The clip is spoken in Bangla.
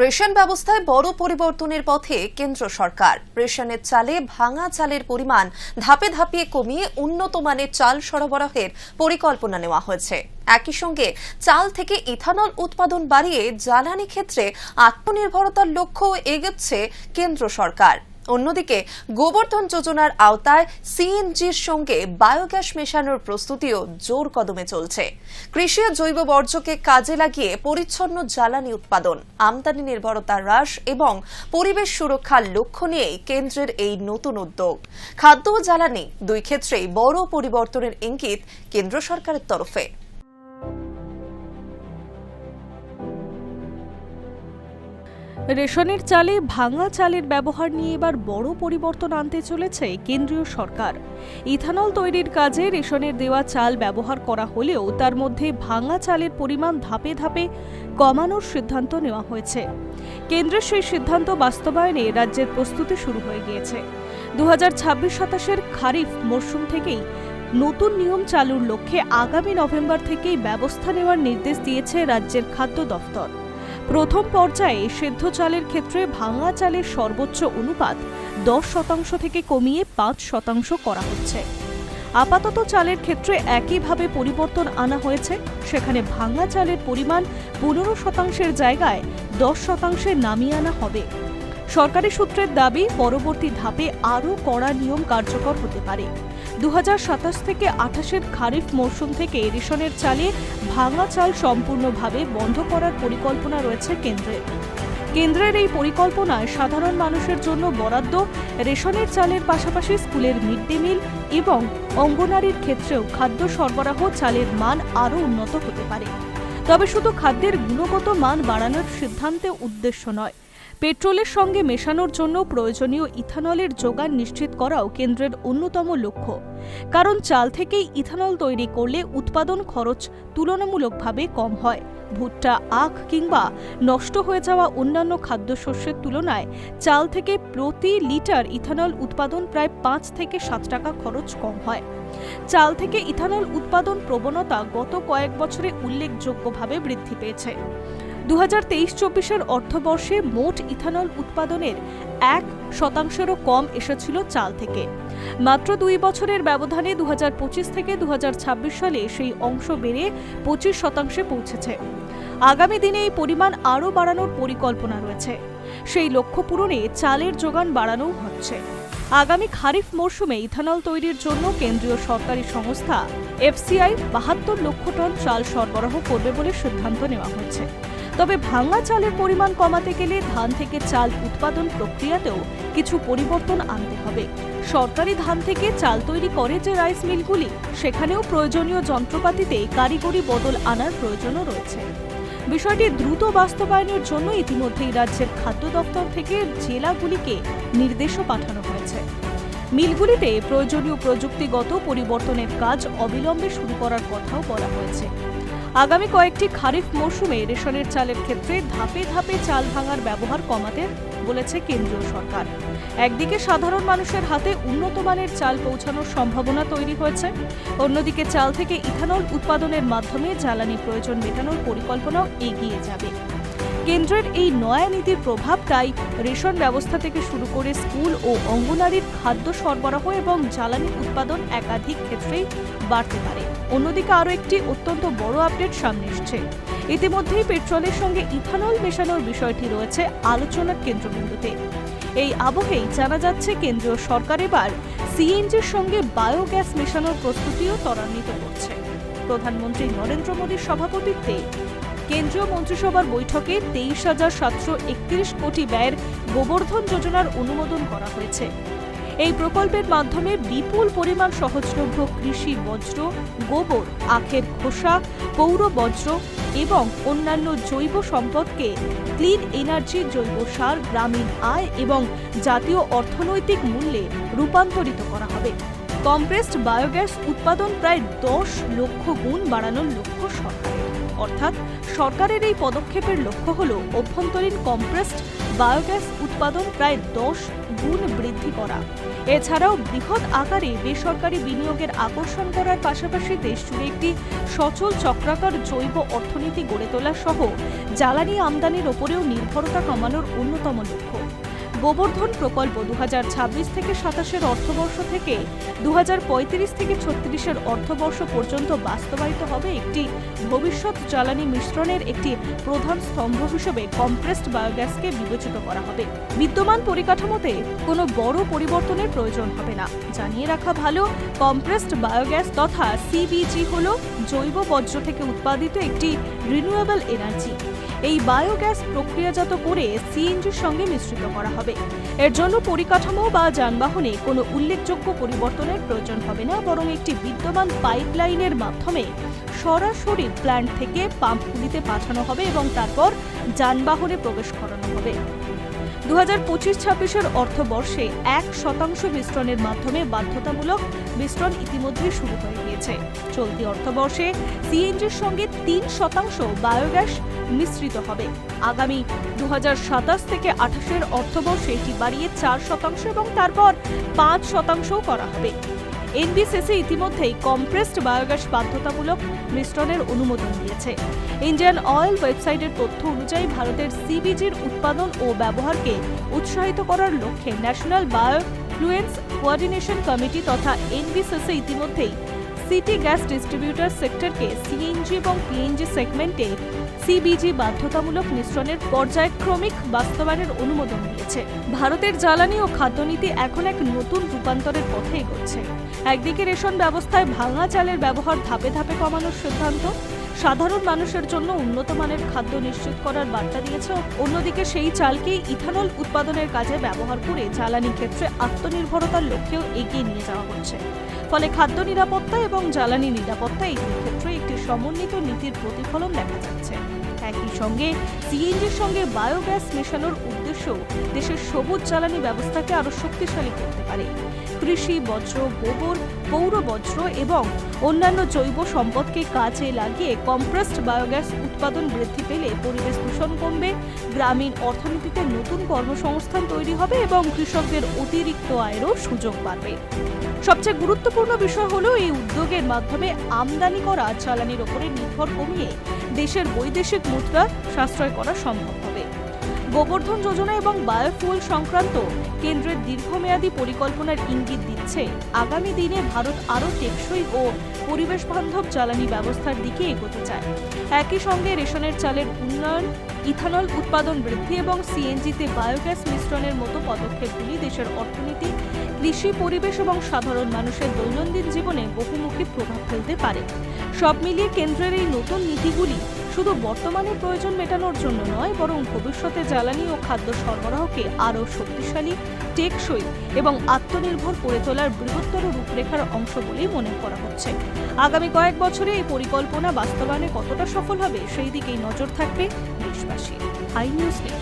রেশন ব্যবস্থায় বড় পরিবর্তনের পথে কেন্দ্র সরকার। রেশনের চালে ভাঙা চালের পরিমাণ ধাপে ধাপে কমিয়ে উন্নত মানের চাল সরবরাহের পরিকল্পনা নেওয়া হয়েছে। একই সঙ্গে চাল থেকে ইথানল উৎপাদন বাড়িয়ে জ্বালানি ক্ষেত্রে আত্মনির্ভরতার লক্ষ্য এগোচ্ছে কেন্দ্র সরকার। অন্যদিকে গোবর্ধন যোজনার আওতায় সিএনজির সঙ্গে বায়োগ্যাস মেশানোর প্রস্তুতিও জোর কদমে চলছে। কৃষি ও জৈব বর্জ্যকে কাজে লাগিয়ে পরিচ্ছন্ন জ্বালানি উৎপাদন, আমদানি নির্ভরতা হ্রাস এবং পরিবেশ সুরক্ষার লক্ষ্য নিয়েই কেন্দ্রের এই নতুন উদ্যোগ। খাদ্য ও জ্বালানি দুই ক্ষেত্রেই বড় পরিবর্তনের ইঙ্গিত কেন্দ্র সরকারের তরফে। রেশনের চালে ভাঙা চালের ব্যবহার নিয়ে এবার বড় পরিবর্তন আনতে চলেছে কেন্দ্রীয় সরকার। ইথানল তৈরির কাজে রেশনের দেওয়া চাল ব্যবহার করা হলেও তার মধ্যে ভাঙা চালের পরিমাণ ধাপে ধাপে কমানোর সিদ্ধান্ত নেওয়া হয়েছে। কেন্দ্রের সেই সিদ্ধান্ত বাস্তবায়নে রাজ্যের প্রস্তুতি শুরু হয়ে গিয়েছে। 2026-27 খারিফ মরশুম থেকেই নতুন নিয়ম চালুর লক্ষ্যে আগামী নভেম্বর থেকেই ব্যবস্থা নেওয়ার নির্দেশ দিয়েছে রাজ্যের খাদ্য দফতর। প্রথম পর্যায়ে সেদ্ধ চালের ক্ষেত্রে ভাঙা চালের সর্বোচ্চ অনুপাত 10% থেকে কমিয়ে 5% করা হচ্ছে। আপাতত চালের ক্ষেত্রে একইভাবে পরিবর্তন আনা হয়েছে। সেখানে ভাঙা চালের পরিমাণ 15%-এর জায়গায় 10%-এ নামিয়ে আনা হবে। সরকারি সূত্রের দাবি, পরবর্তী ধাপে আরও কড়া নিয়ম কার্যকর হতে পারে। 2027 থেকে 28-এর খারিফ মরশুম থেকে রেশনের চালে ভাঙা চাল সম্পূর্ণভাবে বন্ধ করার পরিকল্পনা রয়েছে কেন্দ্রের এই পরিকল্পনায় সাধারণ মানুষের জন্য বরাদ্দ, রেশনের চালের পাশাপাশি স্কুলের মিড ডে মিল এবং অঙ্গনারীর ক্ষেত্রেও খাদ্য সরবরাহ চালের মান আরও উন্নত হতে পারে। তবে শুধু খাদ্যের গুণগত মান বাড়ানোর সিদ্ধান্তে উদ্দেশ্য নয়, পেট্রোলের সঙ্গে মেশানোর জন্য প্রয়োজনীয় ইথানলের যোগান নিশ্চিত করাও কেন্দ্রের অন্যতম লক্ষ্য। কারণ চাল থেকেই ইথানল তৈরি করলে উৎপাদন খরচ তুলনামূলকভাবে কম হয়। ভুট্টা, আখ কিংবা নষ্ট হয়ে যাওয়া অন্যান্য খাদ্যশস্যের তুলনায় চাল থেকে প্রতি লিটার ইথানল উৎপাদন প্রায় 5 থেকে 7 টাকা খরচ কম হয়। চাল থেকে ইথানল উৎপাদন প্রবণতা গত কয়েক বছরে উল্লেখযোগ্যভাবে বৃদ্ধি পেয়েছে। 2023-24-এর অর্থবর্ষে মোট ইথানল উৎপাদনের 1%-ও কম এসেছিল চাল থেকে। মাত্র 2 বছরের ব্যবধানে 2025 থেকে 2026 সালে সেই অংশ বেড়ে 25%-এ পৌঁছেছে। আগামী দিনে এই পরিমাণ আরও বাড়ানোর পরিকল্পনা রয়েছে। সেই লক্ষ্য পূরণে চালের যোগান বাড়ানো হচ্ছে। আগামী খারিফ মরশুমে ইথানল তৈরির জন্য কেন্দ্রীয় সরকারি সংস্থা এফসিআই 72 লক্ষ টন চাল সরবরাহ করবে বলে সিদ্ধান্ত নেওয়া হয়েছে। তবে ভাঙা চালের পরিমাণ কমাতে গেলে ধান থেকে চাল উৎপাদন প্রক্রিয়াতেও কিছু পরিবর্তন আনতে হবে। সরকারি ধান থেকে চাল তৈরি করে যে রাইস মিলগুলি, সেখানেও প্রয়োজনীয় যন্ত্রপাতিতে কারিগরি বদল আনার প্রয়োজনও রয়েছে। বিষয়টি দ্রুত বাস্তবায়নের জন্য ইতিমধ্যেই রাজ্যের খাদ্য দফতর থেকে জেলাগুলিকে নির্দেশও পাঠানো হয়েছে। মিলগুলিতে প্রয়োজনীয় প্রযুক্তিগত পরিবর্তনের কাজ অবিলম্বে শুরু করার কথাও বলা হয়েছে। আগামী কয়েকটি খারিফ মরশুমে রেশনের চালের ক্ষেত্রে ধাপে ধাপে চাল ভাঙার ব্যবহার কমাতে বলেছে কেন্দ্রীয় সরকার। একদিকে সাধারণ মানুষের হাতে উন্নত মানের চাল পৌঁছানোর সম্ভাবনা তৈরি হয়েছে, অন্যদিকে চাল থেকে ইথানল উৎপাদনের মাধ্যমে জ্বালানি প্রয়োজন মেটানোর পরিকল্পনাও এগিয়ে যাবে। কেন্দ্রের এই নয়া নীতির প্রভাব তাই রেশন ব্যবস্থা থেকে শুরু করে স্কুল ও অঙ্গনারীর খাদ্য সরবরাহ এবং জ্বালানি উৎপাদন একাধিক ক্ষেত্রেই বাড়তে পারে। অন্যদিকে আরও একটি অত্যন্ত বড় আপডেট সামনে এসেছে। ইতিমধ্যেই পেট্রোলের সঙ্গে ইথানল মেশানোর বিষয়টি রয়েছে আলোচনার কেন্দ্রবিন্দুতে। এই আবহেই জানা যাচ্ছে কেন্দ্রীয় সরকার এবার সিএনজির সঙ্গে বায়োগ্যাস মেশানোর প্রস্তুতিও ত্বরান্বিত করছে। প্রধানমন্ত্রী নরেন্দ্র মোদীর সভাপতিত্বে কেন্দ্রীয় মন্ত্রিসভার বৈঠকে 23,731 কোটি ব্যয়ের গোবর্ধন যোজনার অনুমোদন করা হয়েছে। এই প্রকল্পের মাধ্যমে বিপুল পরিমাণ সহজলভ্য কৃষি বজ্র, গোবর, আখের খোসা, পৌর বজ্র এবং অন্যান্য জৈব সম্পদকে ক্লিন এনার্জি, জৈব সার, গ্রামীণ আয় এবং জাতীয় অর্থনৈতিক মূল্যে রূপান্তরিত করা হবে। কম্প্রেসড বায়োগ্যাস উৎপাদন প্রায় 10 লক্ষ গুণ বাড়ানোর লক্ষ্য সরকারের। অর্থাৎ সরকারের এই পদক্ষেপের লক্ষ্য হল অভ্যন্তরীণ কম্প্রেসড বায়োগ্যাস উৎপাদন প্রায় 10 গুণ বৃদ্ধি করা। এছাড়াও বৃহৎ আকারে বেসরকারি বিনিয়োগের আকর্ষণ করার পাশাপাশি দেশজুড়ে একটি সচল চক্রাকার জৈব অর্থনীতি গড়ে তোলা সহ জ্বালানি আমদানির ওপরেও নির্ভরতা কমানোর অন্যতম লক্ষ্য। গোবর্ধন প্রকল্প 2026 থেকে 27 অর্থবর্ষ থেকে 2035 থেকে 36 অর্থবর্ষ পর্যন্ত বাস্তবায়িত হবে একটি ভবিষ্যৎ জ্বালানি মিশ্রণের একটি প্রধান স্তম্ভ হিসেবে কম্প্রেসড বায়োগ্যাসকে বিবেচিত করা হবে। বিদ্যমান পরিকাঠামোতে কোনো বড় পরিবর্তনের প্রয়োজন হবে না। জানিয়ে রাখা ভালো, কম্প্রেসড বায়োগ্যাস তথা সিবিজি হল জৈব বর্জ্য থেকে উৎপাদিত একটি রিনিউয়েবল এনার্জি। এই বায়োগ্যাস প্রক্রিয়াজাত করে সিএনজির সঙ্গে মিশ্রিত করা হবে। এর জন্য পরিকাঠামো বা যানবাহনে কোনো উল্লেখযোগ্য পরিবর্তনের প্রয়োজন হবে না, বরং একটি বিদ্যমান পাইপলাইনের মাধ্যমে সরাসরি প্ল্যান্ট থেকে পাম্পগুলিতে পাঠানো হবে এবং তারপর যানবাহনে প্রবেশ করানো হবে। 2025-26 অর্থবর্ষে 1% মিশ্রণের মাধ্যমে বাধ্যতামূলক মিশ্রণ ইতিমধ্যে শুরু হয়ে গিয়েছে। চলতি অর্থবর্ষে সিএনজির সঙ্গে 3% বায়োগ্যাস মিশ্রিত হবে। আগামী 2027 থেকে 28 অর্থবর্ষে এটি বাড়িয়ে 4% এবং তারপর 5% করা হবে। এনবিসিসি ইতিমধ্যেই কম্প্রেসড বায়োগ্যাস বাধ্যতামূলক মিশ্রণের অনুমোদন দিয়েছে। ইন্ডিয়ান অয়েল ওয়েবসাইটের তথ্য অনুযায়ী ভারতের সিবিজির উৎপাদন ও ব্যবহারকে উৎসাহিত করার লক্ষ্যে ন্যাশনাল বায়োফ্লুয়েন্স কোঅর্ডিনেশন কমিটি তথা এনবিসিসি ইতিমধ্যেই সিটি গ্যাস ডিস্ট্রিবিউটর সেক্টরকে সিএনজি এবং পিএনজি সেগমেন্টে সিবিজি বাধ্যতামূলক মিশ্রণের পর্যায়ক্রমিক বাস্তবায়নের অনুমোদন দিয়েছে। ভারতের জ্বালানি ও খাদ্যনীতি এখন এক নতুন রূপান্তরের পথে এগোচ্ছে। একদিকে রেশন ব্যবস্থায় ভাঙা চালের ব্যবহার ধাপে ধাপে কমানোর সিদ্ধান্ত সাধারণ মানুষের জন্য উন্নত মানের খাদ্য নিশ্চিত করার বার্তা দিয়েছে। অন্যদিকে সেই চালকেই ইথানল উৎপাদনের কাজে ব্যবহার করে জ্বালানি ক্ষেত্রে আত্মনির্ভরতার লক্ষ্যেও এগিয়ে নিয়ে যাওয়া হচ্ছে। ফলে খাদ্য নিরাপত্তা এবং জ্বালানি নিরাপত্তা এই দুই ক্ষেত্রে একটি সমন্বিত নীতির প্রতিফলন দেখা যাচ্ছে। একই সঙ্গে সিএনজির সঙ্গে বায়োগ্যাস মেশানোর উদ্দেশ্য দেশের সবুজ জ্বালানি ব্যবস্থাকে আরো শক্তিশালী করতে পারে। কৃষি বর্জ্য, গোবর, পৌর বর্জ্য এবং অন্যান্য জৈব সম্পদকে কাজে লাগিয়ে কম্প্রেসড বায়োগ্যাস উৎপাদন বৃদ্ধি পেলে পরিবেশ দূষণ কমবে, গ্রামীণ অর্থনীতিতে নতুন কর্মসংস্থান তৈরি হবে এবং কৃষকদের অতিরিক্ত আয়েরও সুযোগ বাড়বে। সবচেয়ে গুরুত্বপূর্ণ বিষয় হলো এই উদ্যোগের মাধ্যমে আমদানি করা জ্বালানির ওপরে নির্ভর কমিয়ে দেশের বৈদেশিক মুদ্রা সাশ্রয় করা সম্ভব হবে। গোবর্ধন যোজনা এবং বায়োফুয়েল সংক্রান্ত কেন্দ্রের দীর্ঘমেয়াদী পরিকল্পনার ইঙ্গিত দিচ্ছে আগামী দিনে ভারত আরও টেকসই ও পরিবেশ বান্ধব জ্বালানি ব্যবস্থার দিকে এগোতে চায়। একই সঙ্গে রেশনের চালের উন্নয়ন, ইথানল উৎপাদন বৃদ্ধি এবং সিএনজিতে বায়োগ্যাস মিশ্রণের মতো পদক্ষেপগুলি দেশের অর্থনীতি, কৃষি, পরিবেশ এবং সাধারণ মানুষের দৈনন্দিন জীবনে বহুমুখী প্রভাব ফেলতে পারে। সব মিলিয়ে কেন্দ্রের এই নতুন নীতিগুলি শুধু বর্তমানের প্রয়োজন মেটানোর জন্য নয়, বরং ভবিষ্যতে জ্বালানি ও খাদ্য সরবরাহকে আরও শক্তিশালী, টেকসই এবং আত্মনির্ভর করে তোলার বৃহত্তর রূপরেখার অংশ বলেই মনে করা হচ্ছে। আগামী কয়েক বছরে এই পরিকল্পনা বাস্তবায়নে কতটা সফল হবে সেই দিকেই নজর থাকবে দেশবাসী। I news net.